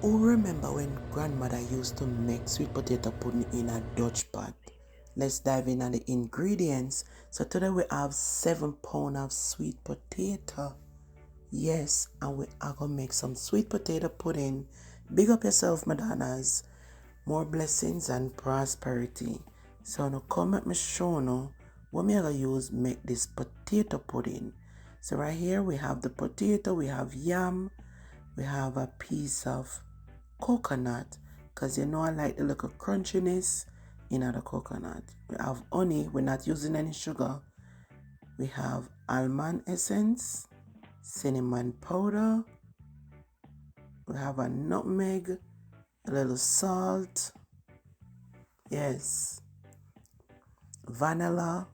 Who remember when grandmother used to make sweet potato pudding in a Dutch pot? Let's dive in on the ingredients. So today we have 7 pounds of sweet potato. Yes, and we are gonna make some sweet potato pudding. Big up yourself, Madonnas. More blessings and prosperity. So now come at me show now what me gonna use make this potato pudding. So right here we have the potato, we have yam, we have a piece of coconut, because you know I like the little crunchiness in the coconut. We have honey, we're not using any sugar. We have almond essence, cinnamon powder, we have a nutmeg, a little salt, yes, vanilla,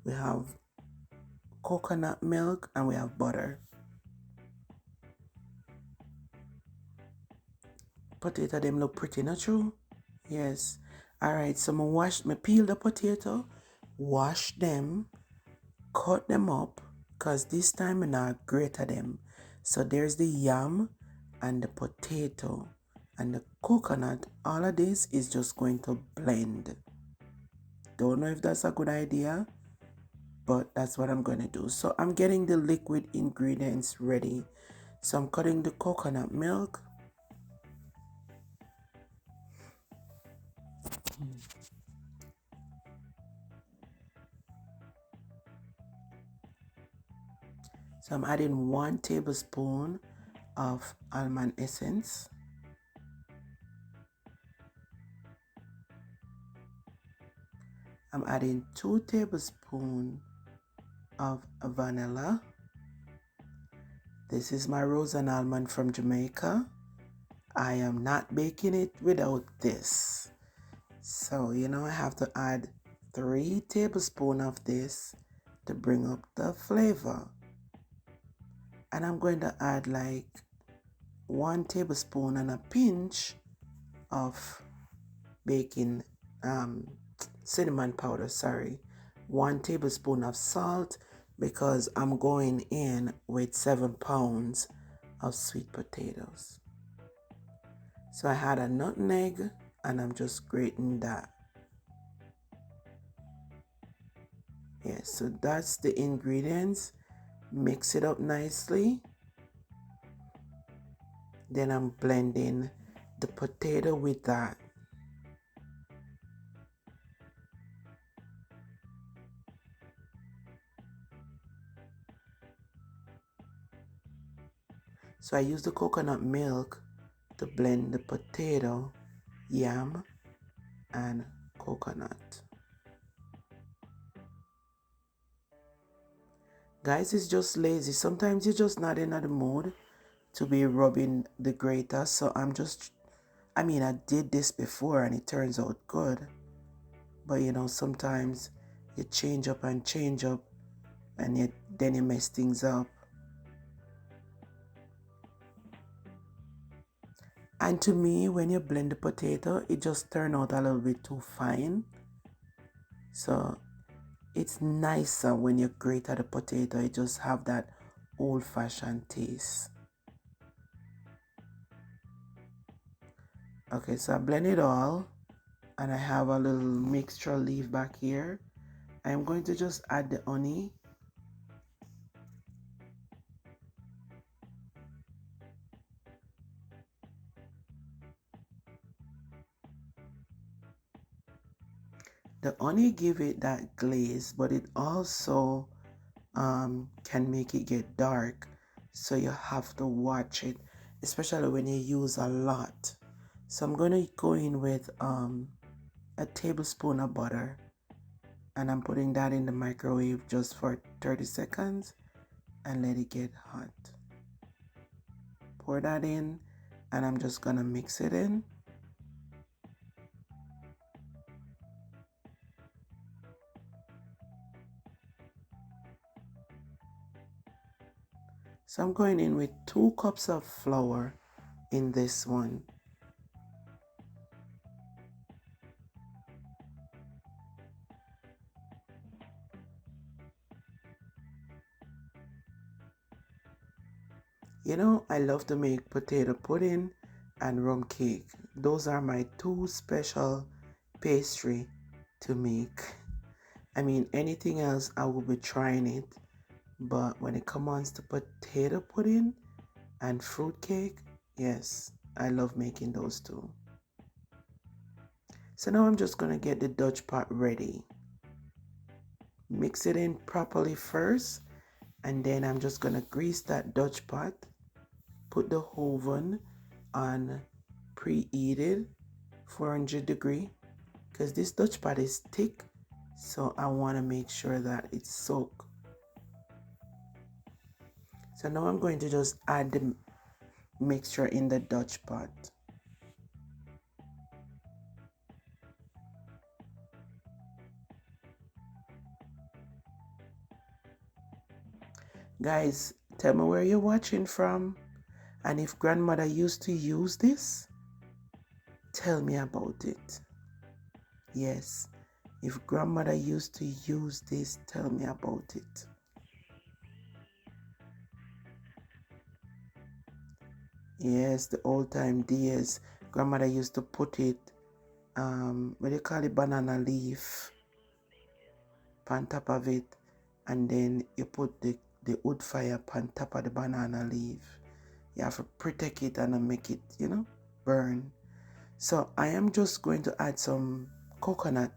we have coconut milk, and we have butter. Potato them look pretty, not true? Yes. Alright, so me peel the potato, wash them, cut them up, because this time I not grate them. So there's the yam and the potato and the coconut. All of this is just going to blend. Don't know if that's a good idea, but that's what I'm going to do. So I'm getting the liquid ingredients ready. So I'm cutting the coconut milk. So I'm adding 1 tablespoon of almond essence. I'm adding 2 tablespoons of vanilla. This is my rosa and almond from Jamaica. I am not baking it without this. So, I have to add 3 tablespoons of this to bring up the flavor. And I'm going to add like 1 tablespoon and a pinch of cinnamon powder, 1 tablespoon of salt, because I'm going in with 7 pounds of sweet potatoes. So I had a nutmeg and I'm just grating that. Yes, so that's the ingredients. Mix it up nicely. Then I'm blending the potato with that. So I use the coconut milk to blend the potato, yam, and coconut. Guys, it's just lazy. Sometimes you're just not in the mood to be rubbing the grater. So I did this before and it turns out good. But sometimes you change up and then you mess things up. And to me, when you blend the potato, it just turns out a little bit too fine. So it's nicer when you grate the potato. It just have that old-fashioned taste. Okay, so I blend it all. And I have a little mixture leaf back here. I'm going to just add the honey. The honey give it that glaze, but it also can make it get dark. So you have to watch it, especially when you use a lot. So I'm going to go in with a tablespoon of butter. And I'm putting that in the microwave just for 30 seconds and let it get hot. Pour that in and I'm just going to mix it in. So I'm going in with 2 cups of flour in this one. You know, I love to make potato pudding and rum cake. Those are my two special pastry to make. I mean, anything else I will be trying it, but when it comes to potato pudding and fruit cake, yes, I love making those two. So now I'm just gonna get the Dutch pot ready. Mix it in properly first, and then I'm just gonna grease that Dutch pot, put the oven on preheated 400 degree, because this Dutch pot is thick, so I want to make sure that it's soaked. So now I'm going to just add the mixture in the Dutch pot. Guys, tell me where you're watching from, and if grandmother used to use this, tell me about it. Yes, if grandmother used to use this, tell me about it. Yes, the old time days, grandmother used to put it, what do you call it, banana leaf on top of it, and then you put the wood fire on top of the banana leaf. You have to protect it and make it, burn. So I am just going to add some coconut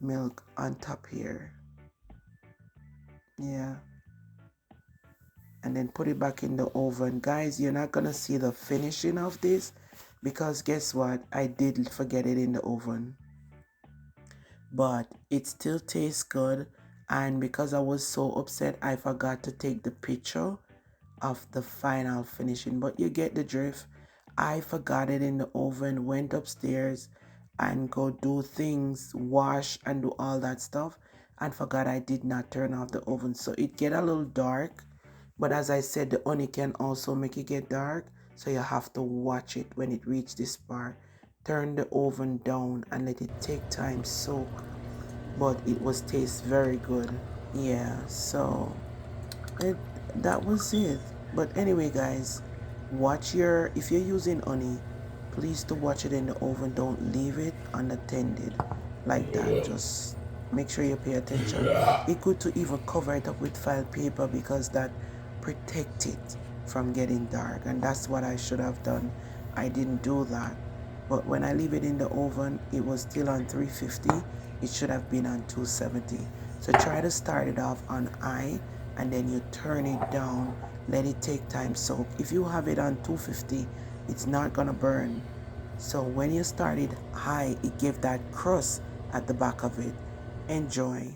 milk on top here. Yeah. And then put it back in the oven. Guys, you're not gonna see the finishing of this because guess what? I did forget it in the oven. But it still tastes good, and because I was so upset, I forgot to take the picture of the final finishing, but you get the drift. I forgot it in the oven, went upstairs and go do things, wash and do all that stuff, and forgot I did not turn off the oven, so it get a little dark. But as I said, the honey can also make it get dark, so you have to watch it when it reaches this part. Turn the oven down and let it take time soak, but it was taste very good. Yeah, so it that was it. But anyway, guys, if you're using honey, please to watch it in the oven. Don't leave it unattended like that. Just make sure you pay attention. It's good to even cover it up with file paper because that protect it from getting dark, and that's what I should have done. I didn't do that. But when I leave it in the oven, it was still on 350. It should have been on 270. So try to start it off on high, and then you turn it down. Let it take time soak. If you have it on 250, it's not gonna burn. So when you start it high, it gives that crust at the back of it. Enjoy.